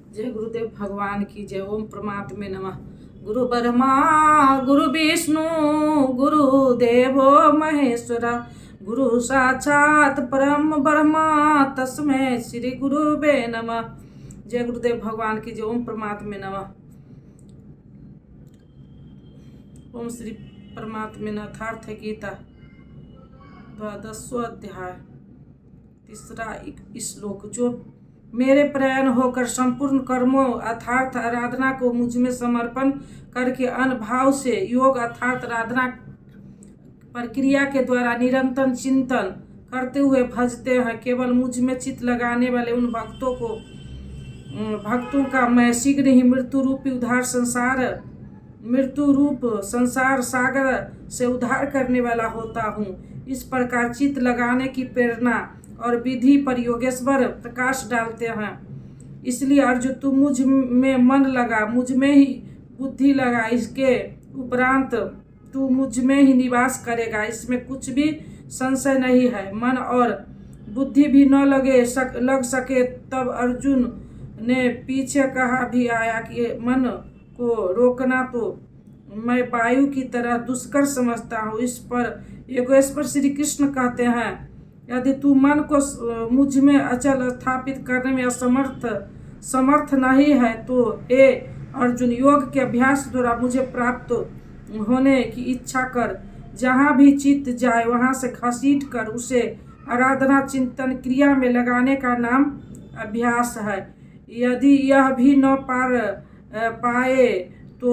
जय गुरुदेव भगवान की जय। ओम परमात्मे नमः। गुरु ब्रह्मा गुरु विष्णु गुरुदेव महेश्वर गुरु साक्षात परम ब्रह्मा तस्मै श्री गुरुवे नमः। जय गुरुदेव भगवान की जय। ओम परमात्मे नमः। ओम श्री परमात्मे नमः। अर्थार्थ गीता 12वां अध्याय 3 श्लोक। जो मेरे प्रयाण होकर संपूर्ण कर्मों अर्थात आराधना को मुझ में समर्पण करके अनुभाव से योग अर्थात आराधना प्रक्रिया के द्वारा निरंतर चिंतन करते हुए भजते हैं, केवल मुझ में चित्त लगाने वाले उन भक्तों का मैं शीघ्र ही मृत्यु रूप संसार सागर से उद्धार करने वाला होता हूँ। इस प्रकार चित्त लगाने की प्रेरणा और विधि पर योगेश्वर प्रकाश डालते हैं। इसलिए अर्जुन, तू मुझ में मन लगा, मुझ में ही बुद्धि लगा, इसके उपरांत तू मुझ में ही निवास करेगा, इसमें कुछ भी संशय नहीं है। मन और बुद्धि भी न लग सके तब अर्जुन ने पीछे कहा भी आया कि मन को रोकना तो मैं वायु की तरह दुष्कर समझता हूँ। इस पर योगेश्वर श्री कृष्ण कहते हैं, यदि तू मन को मुझ में अचल स्थापित करने में समर्थ नहीं है तो हे अर्जुन, योग के अभ्यास द्वारा मुझे प्राप्त होने की इच्छा कर। जहाँ भी चित्त जाए वहाँ से घसीट कर उसे आराधना चिंतन क्रिया में लगाने का नाम अभ्यास है। यदि यह भी न पाए तो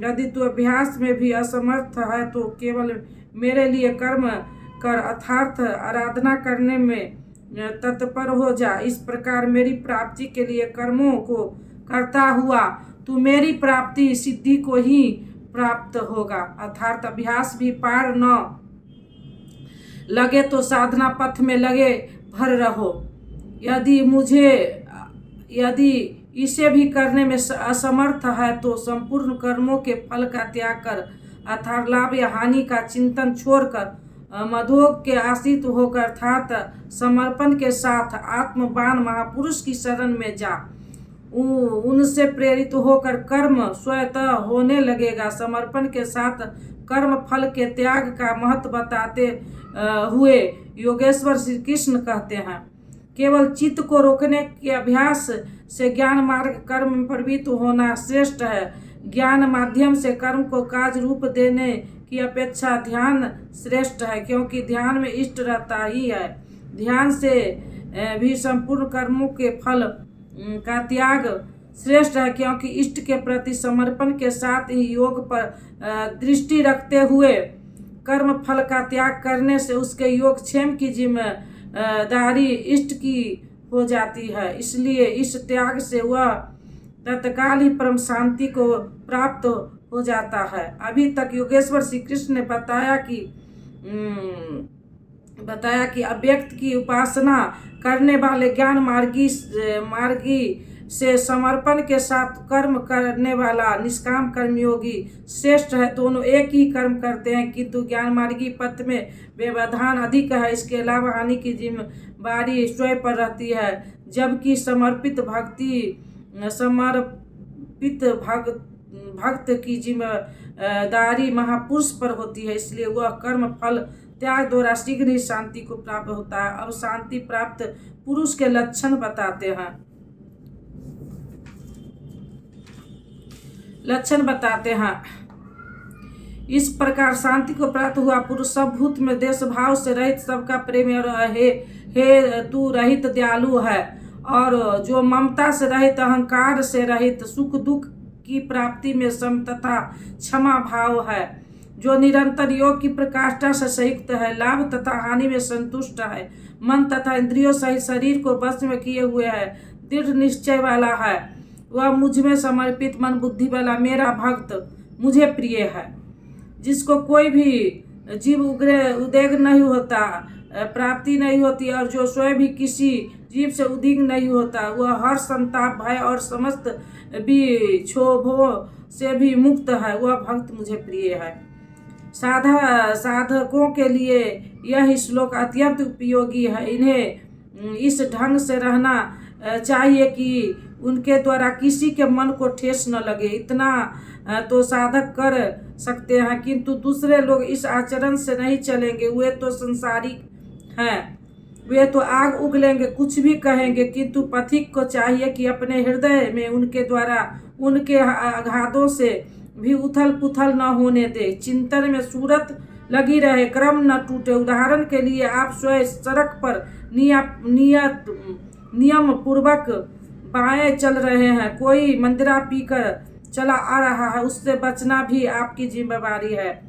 यदि तू अभ्यास में भी असमर्थ है तो केवल मेरे लिए कर्म कर अर्थात आराधना करने में तत्पर हो जा। इस प्रकार मेरी प्राप्ति के लिए कर्मों को करता हुआ तू मेरी प्राप्ति सिद्धि को ही प्राप्त होगा। अर्थात अभ्यास भी पार न लगे तो साधना पथ में लगे भर रहो। यदि इसे भी करने में असमर्थ है तो संपूर्ण कर्मों के फल का त्याग कर अर्थात लाभ या हानि का चिंतन छोड़कर मधोग के आश्रित होकर अर्थात समर्पण के साथ आत्मवान महापुरुष की शरण में जा। उनसे प्रेरित होकर कर्म स्वतः होने लगेगा। समर्पण के साथ कर्म फल के त्याग का महत्व बताते हुए योगेश्वर श्री कृष्ण कहते हैं, केवल चित्त को रोकने के अभ्यास से ज्ञान मार्ग कर्म में प्रवृत्त होना श्रेष्ठ है। ज्ञान माध्यम से कर्म को काज रूप देने की अपेक्षा ध्यान श्रेष्ठ है, क्योंकि ध्यान में इष्ट रहता ही है। ध्यान से भी संपूर्ण कर्मों के फल का त्याग श्रेष्ठ है, क्योंकि इष्ट के प्रति समर्पण के साथ ही योग पर दृष्टि रखते हुए कर्म फल का त्याग करने से उसके योगक्षेम की जिम्मेदारी इष्ट की हो जाती है। इसलिए इस त्याग से वह तत्काल ही परम शांति को प्राप्त हो जाता है। अभी तक योगेश्वर श्री कृष्ण ने बताया कि अव्यक्त की उपासना करने वाले ज्ञान मार्गी से समर्पण के साथ कर्म करने वाला निष्काम कर्मयोगी श्रेष्ठ है। दोनों एक ही कर्म करते हैं, किंतु ज्ञान मार्गी पथ में व्यवधान अधिक है। इसके अलावा हानि की जिम्मेदारी स्वयं पर रहती है, जबकि समर्पित भक्त की जिम्मेदारी महापुरुष पर होती है। इसलिए वह कर्म फल त्याग द्वारा शीघ्र ही शांति को प्राप्त होता है। अब शांति प्राप्त पुरुष के लक्षण बताते हैं। इस प्रकार शांति को प्राप्त हुआ पुरुष सब भूत में देश भाव से रहित, सबका प्रेमी और हेतु रहित दयालु है, और जो ममता से रहित, अहंकार से रहित, सुख दुख की प्राप्ति में सम तथा क्षमा भाव है, जो निरंतर योग की प्रकाष्ठा से संयुक्त है, लाभ तथा हानि में संतुष्ट है, मन तथा इंद्रियों सहित शरीर को वश में किए हुए है, दृढ़ निश्चय वाला है, वह मुझ में समर्पित मन बुद्धि वाला मेरा भक्त मुझे प्रिय है, जिसको कोई भी जीव उद्वेग नहीं होता, प्राप्ति नहीं होती, और जो स्वयं भी किसी जीव से उद्विग्न नहीं होता, वह हर संताप भय और समस्त क्षोभों से भी मुक्त है, वह भक्त मुझे प्रिय है। साधकों के लिए यह श्लोक अत्यंत उपयोगी है। इन्हें इस ढंग से रहना चाहिए कि उनके द्वारा किसी के मन को ठेस न लगे, इतना तो साधक कर सकते हैं। किंतु दूसरे लोग इस आचरण से नहीं चलेंगे, वे तो संसारिक हैं, वे तो आग उगलेंगे, कुछ भी कहेंगे। किंतु पथिक को चाहिए कि अपने हृदय में उनके द्वारा उनके आघातों से भी उथल पुथल न होने दे, चिंतन में सूरत लगी रहे, क्रम न टूटे। उदाहरण के लिए आप स्वयं सड़क पर नियम पूर्वक बाएं चल रहे हैं, कोई मंदिरा पीकर चला आ रहा है, उससे बचना भी आपकी जिम्मेवारी है।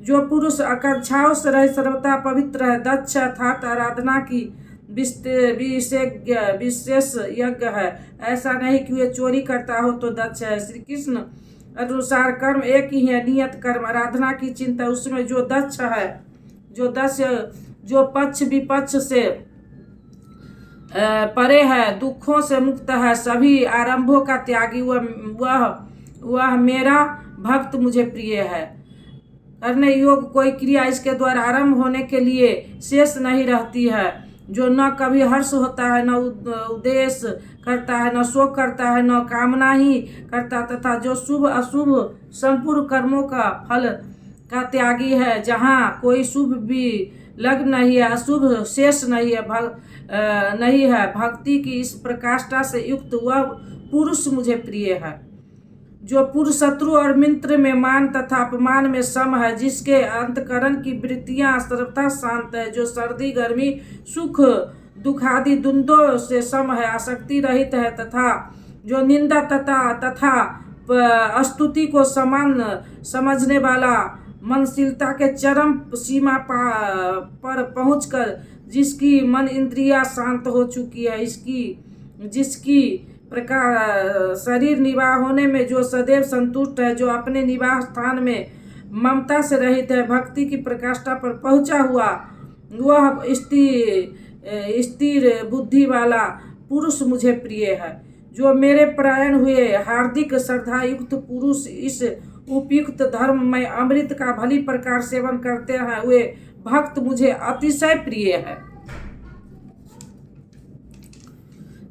जो पुरुष आकांक्षाओं से रहे, सर्वथा पवित्र है, दक्ष अर्थात आराधना की विशेष यज्ञ है। ऐसा नहीं कि वे चोरी करता हो तो दक्ष है। श्री कृष्ण अनुसार कर्म एक ही है, नियत कर्म, आराधना की चिंता। उसमें जो दक्ष है, जो पक्ष विपक्ष से परे है, दुखों से मुक्त है, सभी आरंभों का त्यागी, वह मेरा भक्त मुझे प्रिय है। करने योग कोई क्रिया इसके द्वारा आरंभ होने के लिए शेष नहीं रहती है, जो न कभी हर्ष होता है, न उद्देश्य करता है, न शोक करता है, न कामना ही करता, तथा जो शुभ अशुभ संपूर्ण कर्मों का फल का त्यागी है, जहाँ कोई शुभ भी लग्न नहीं है, अशुभ शेष नहीं है, भक्ति की इस प्रकाष्ठा से युक्त वह पुरुष मुझे प्रिय है। जो पुरुष शत्रु और मित्र में मान तथा अपमान में सम है, जिसके अंतकरण की वृत्तियां सर्वथा शांत है, जो सर्दी गर्मी सुख दुख आदि द्वंद्वों से सम है, आसक्ति रहित है, तथा जो निंदा तथा स्तुति को समान समझने वाला, मनशीलता के चरम सीमा पर पहुंचकर जिसकी मन इंद्रिया शांत हो चुकी है, जिसकी प्रकार शरीर निवाह होने में जो सदैव संतुष्ट है, जो अपने निवाह स्थान में ममता से रहित है, भक्ति की प्रकाष्ठा पर पहुंचा हुआ, वह स्थिर बुद्धि वाला पुरुष मुझे प्रिय है। जो मेरे परायण हुए हार्दिक श्रद्धा युक्त पुरुष इस उपयुक्त धर्म में अमृत का भली प्रकार सेवन करते हैं, वे भक्त मुझे अतिशय प्रिय है।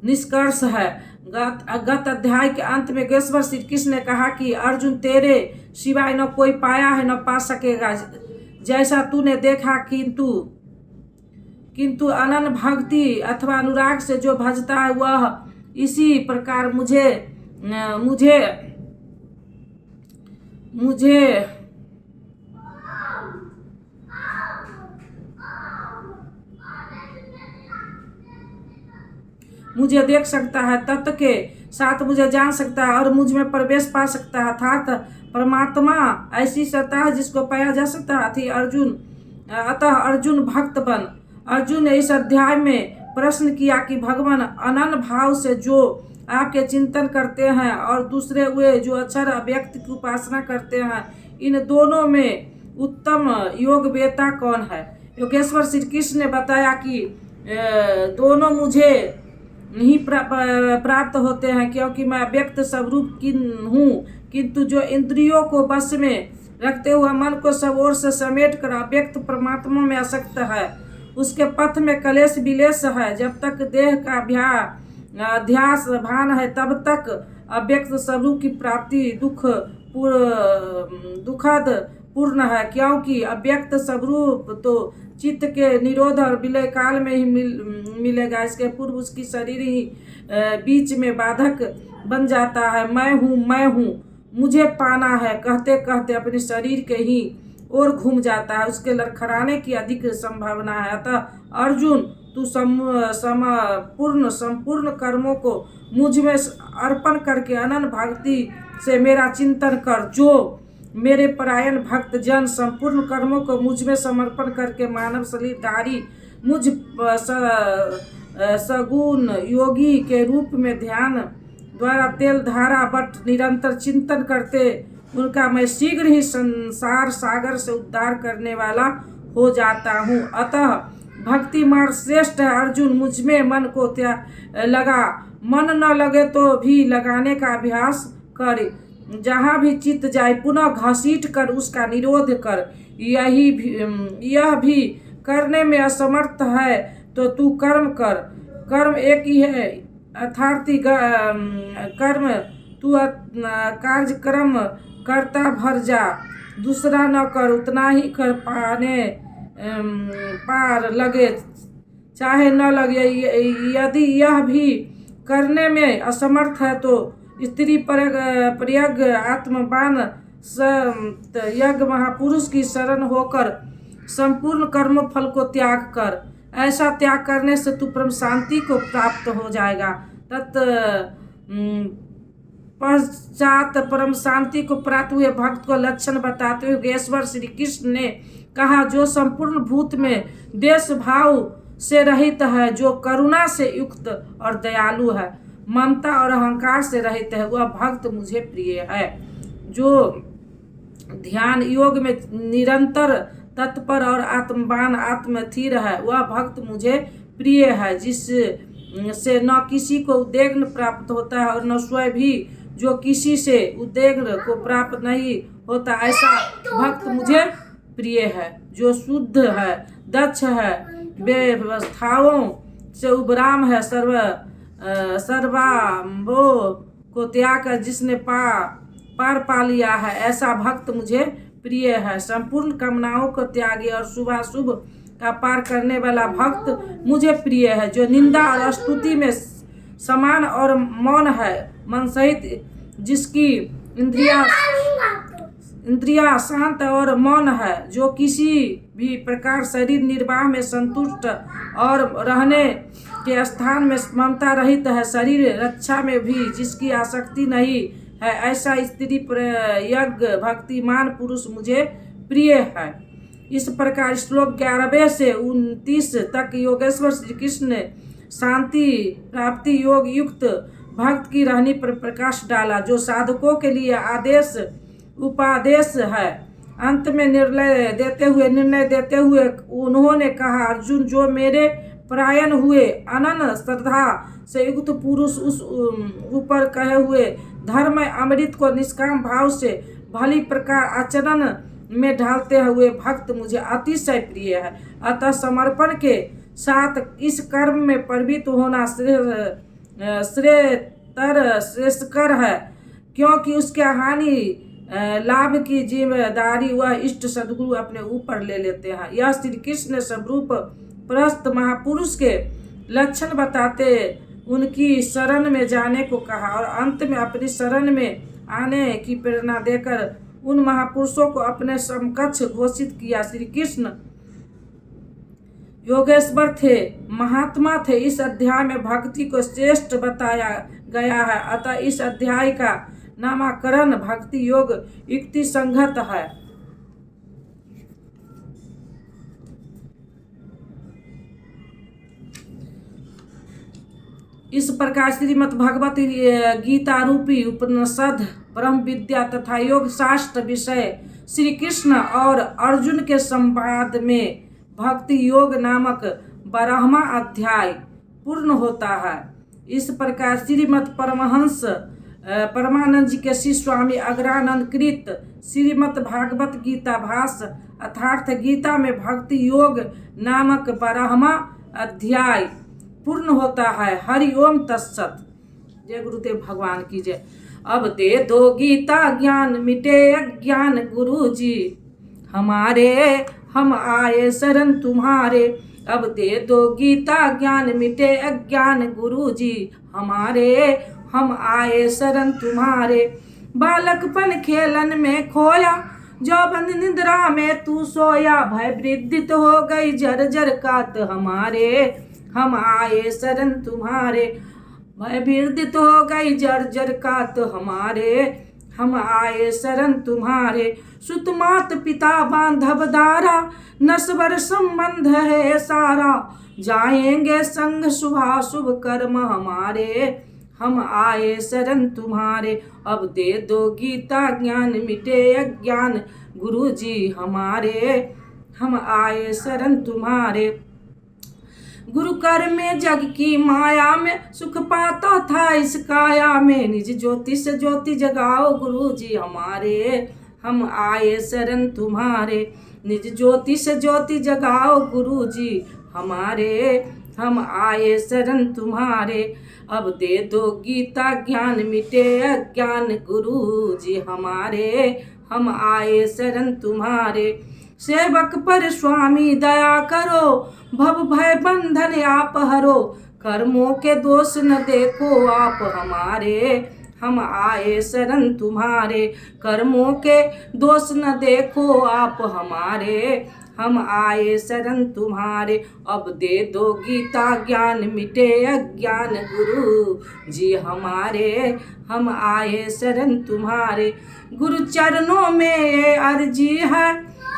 निष्कर्ष है, गत अध्याय के अंत में योगेश्वर श्री कृष्ण ने कहा कि अर्जुन, तेरे सिवाय न कोई पाया है न पा सकेगा, जैसा तूने देखा, किंतु अनन्य भक्ति अथवा अनुराग से जो भजता है, वह इसी प्रकार मुझे देख सकता है, तत्व के साथ मुझे जान सकता है और मुझ में प्रवेश पा सकता है, अर्थात परमात्मा ऐसी सत्ता है जिसको पाया जा सकता है। अतः अर्जुन भक्त बन। अर्जुन ने इस अध्याय में प्रश्न किया कि भगवान अनन्य भाव से जो आपके चिंतन करते हैं और दूसरे वे जो अक्षर अव्यक्त की उपासना करते हैं, इन दोनों में उत्तम योग वेता कौन है? योगेश्वर श्री कृष्ण ने बताया कि दोनों मुझे ही प्राप्त होते हैं, क्योंकि मैं अव्यक्त स्वरूप हूँ, किंतु जो इंद्रियों को बस में रखते हुए मन को सब ओर से समेट कर अव्यक्त परमात्मा में आसक्त है, उसके पथ में कलेश विलेश है। जब तक देह का अध्यास भान है, तब तक अव्यक्त स्वरूप की प्राप्ति दुखद पूर्ण है, क्योंकि अव्यक्त स्वरूप तो चित्त के निरोध और विलय काल में ही मिलेगा। इसके पूर्व उसकी शरीर ही बीच में बाधक बन जाता है। मैं हूँ, मुझे पाना है कहते कहते अपने शरीर के ही ओर घूम जाता है, उसके लड़खड़ाने की अधिक संभावना है। अतः अर्जुन, तू संपूर्ण कर्मों को मुझ में अर्पण करके अनन्य भक्ति से मेरा चिंतन कर। जो मेरे परायण भक्त जन संपूर्ण कर्मों को मुझ में समर्पण करके मानव शरीरधारी मुझ सगुण योगी के रूप में ध्यान द्वारा तेल धारा बट निरंतर चिंतन करते, उनका मैं शीघ्र ही संसार सागर से उद्धार करने वाला हो जाता हूँ। अतः भक्ति मार्ग श्रेष्ठ है। अर्जुन, मुझ में मन को लगा, मन न लगे तो भी लगाने का अभ्यास कर। जहाँ भी चित्त जाए पुनः घसीट कर उसका निरोध कर। यह भी करने में असमर्थ है तो तू कर्म कर। कर्म एक ही है, अर्थार्थी कर्म तू कार्यक्रम करता भर जा, दूसरा न कर उतना ही कर पाने पार लगे चाहे न लगे। यदि यह भी करने में असमर्थ है तो स्त्री प्रयग आत्मवान यज्ञ महापुरुष की शरण होकर संपूर्ण कर्म फल को त्याग कर। ऐसा त्याग करने से तू परम शांति को प्राप्त हो जाएगा। पश्चात परम शांति को प्राप्त हुए भक्त को लक्षण बताते हुए योगेश्वर श्री कृष्ण ने कहा, जो संपूर्ण भूत में देश भाव से रहित है, जो करुणा से युक्त और दयालु है, ममता और अहंकार से रहित है, वह भक्त मुझे प्रिय है। जो ध्यान योग में निरंतर तत्पर और आत्मवान आत्मस्थिर है, वह भक्त मुझे प्रिय है। जिससे न किसी को उद्वेग प्राप्त होता है और न स्वयं भी जो किसी से उद्वेग को प्राप्त नहीं होता, ऐसा भक्त मुझे प्रिय है। जो शुद्ध है, दक्ष है, व्यवस्थाओं से उपराम है, सर्वांभो को त्याग कर जिसने पार पा लिया है, ऐसा भक्त मुझे प्रिय है। संपूर्ण कामनाओं को त्यागी और शुभाशुभ का पार करने वाला भक्त मुझे प्रिय है। जो निंदा और स्तुति में समान और मौन है, मन सहित जिसकी इंद्रिया शांत और मौन है, जो किसी भी प्रकार शरीर निर्वाह में संतुष्ट और रहने के स्थान में ममता रहित है, शरीर रक्षा में भी जिसकी आसक्ति नहीं है, ऐसा स्त्री प्रयग भक्तिमान पुरुष मुझे प्रिय है। इस प्रकार श्लोक 11वें से 29 तक योगेश्वर श्री कृष्ण ने शांति प्राप्ति योग युक्त भक्त की रहनी पर प्रकाश डाला, जो साधकों के लिए आदेश उपादेश है। अंत में निर्णय देते हुए उन्होंने कहा, अर्जुन, जो मेरे परायण हुए अनन्य श्रद्धा से युक्त पुरुष उस ऊपर कहे हुए धर्म अमृत को निष्काम भाव से भली प्रकार आचरण में ढालते हुए भक्त मुझे अतिशय प्रिय है। अतः समर्पण के साथ इस कर्म में प्रवृत्त होना श्रेयस्कर है, क्योंकि उसके हानि लाभ की जिम्मेदारी वह इष्ट सद्गुरु अपने ऊपर ले लेते हैं। यह श्री कृष्ण ने स्वरूप प्रस्त महापुरुष के लक्षण बताते उनकी शरण में जाने को कहा और अंत में अपनी शरण में आने की प्रेरणा देकर उन महापुरुषों को अपने समकक्ष घोषित किया। श्री कृष्ण योगेश्वर थे, महात्मा थे। इस अध्याय में भक्ति को श्रेष्ठ बताया गया है, अतः इस अध्याय का नामकरण भक्ति योग युक्ति संगत है। इस प्रकार श्रीमद् भगवत गीता रूपी उपनिषद ब्रह्म विद्या तथा योग शास्त्र विषय श्री कृष्ण और अर्जुन के संवाद में भक्ति योग नामक 12वां अध्याय पूर्ण होता है। इस प्रकार श्रीमद् परमहंस परमानंद जी के श्री स्वामी अग्रानंद कृत श्रीमद् भागवत गीता भाष्य अर्थात गीता में भक्ति योग नामक 12वां अध्याय पूर्ण होता है। हरि ओम तत्सत। जय गुरुदेव भगवान की जय। अब दे दो गीता ज्ञान मिटे अज्ञान गुरु जी हमारे, हम आए शरण तुम्हारे। अब दे दो गीता ज्ञान मिटे अज्ञान गुरु जी हमारे, हम आए शरण तुम्हारे। बालकपन खेलन में खोया, जौवन निद्रा में तू सोया। भय वृद्धित हो गई जर्जर कात हमारे, हम आए शरण तुम्हारे। भय वृद्धित हो गई जर्जर कात हमारे, हम आए शरण तुम्हारे। सुत मात पिता बांधव दारा, नस्वर संबंध है सारा। जाएंगे संग शुभाशुभ कर्म हमारे, हम आए शरण तुम्हारे। अब दे दो गीता ज्ञान मिटे अज्ञान गुरु जी हमारे, हम आए शरण तुम्हारे। गुरु कर में जग की माया में सुख पाता था इस काया में। निज ज्योति से ज्योति जगाओ गुरु जी हमारे, हम आए शरण तुम्हारे। निज ज्योति से ज्योति जगाओ गुरु जी हमारे, हम आए शरण तुम्हारे। अब दे दो गीता ज्ञान मिटे अज्ञान गुरु जी हमारे, हम आए शरण तुम्हारे। सेवक पर स्वामी दया करो, भव भय बंधन आप हरो, कर्मों के दोष न देखो आप हमारे, हम आए शरण तुम्हारे। कर्मों के दोष न देखो आप हमारे, हम आए शरण तुम्हारे। अब दे दो गीता ज्ञान मिटे अज्ञान गुरु जी हमारे, हम आए शरण तुम्हारे। गुरु चरणों में ये अर्जी है,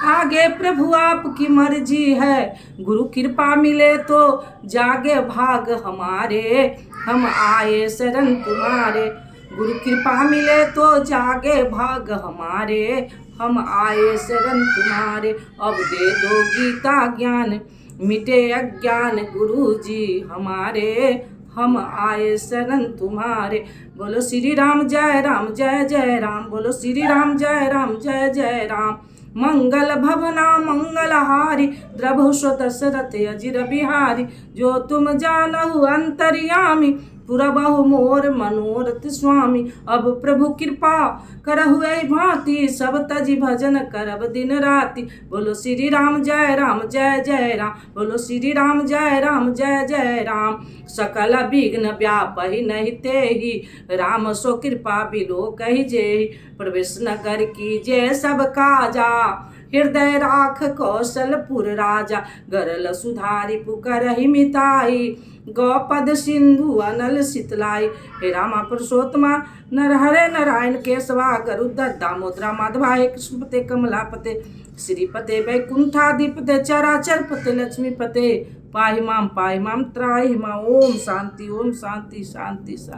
आगे प्रभु आपकी मर्जी है। गुरु कृपा मिले तो जागे भाग हमारे, हम आए शरण तुम्हारे। गुरु कृपा मिले तो जागे भाग हमारे, हम आए शरण तुम्हारे। अब दे दो गीता ज्ञान मिटे अज्ञान गुरु जी हमारे, हम आए शरण तुम्हारे। बोलो श्री राम जय राम जय जय राम, बोलो श्री राम जय राम जय जय राम। मंगल भवना मंगलहारी, द्रभु दशरथ अजिर बिहारी। जो तुम जानहु अंतर्यामी, पुरबहु मोर मनोरथ स्वामी। अब प्रभु कृपा करहु ऐ भांति, सब तजी भजन करब दिन राति। बोलो श्री राम जय राम जय जय राम, बोलो श्री राम जय राम जय जय राम। सकल विघ्न व्यापहि नहीं तेहि, राम सो कृपा बिलो कहि जेहि। प्रवेश नगर कीजे सब काजा, हृदय राख कौशलपुर राजा। गरल सुधारी पुकारहि मिताई, गौपद सिंधु अनल शीतलाई। हे रामा पुरुषोत्तमा नरहरे नारायण केशवा, गरुड़ दामोदरा माधवा। हे कृष्णपते कमलापते, श्रीपते वैकुंठाधिपते, चराचर पते लक्ष्मीपते। पाहि माम त्राहि माम। ओम शांति शांति शांति।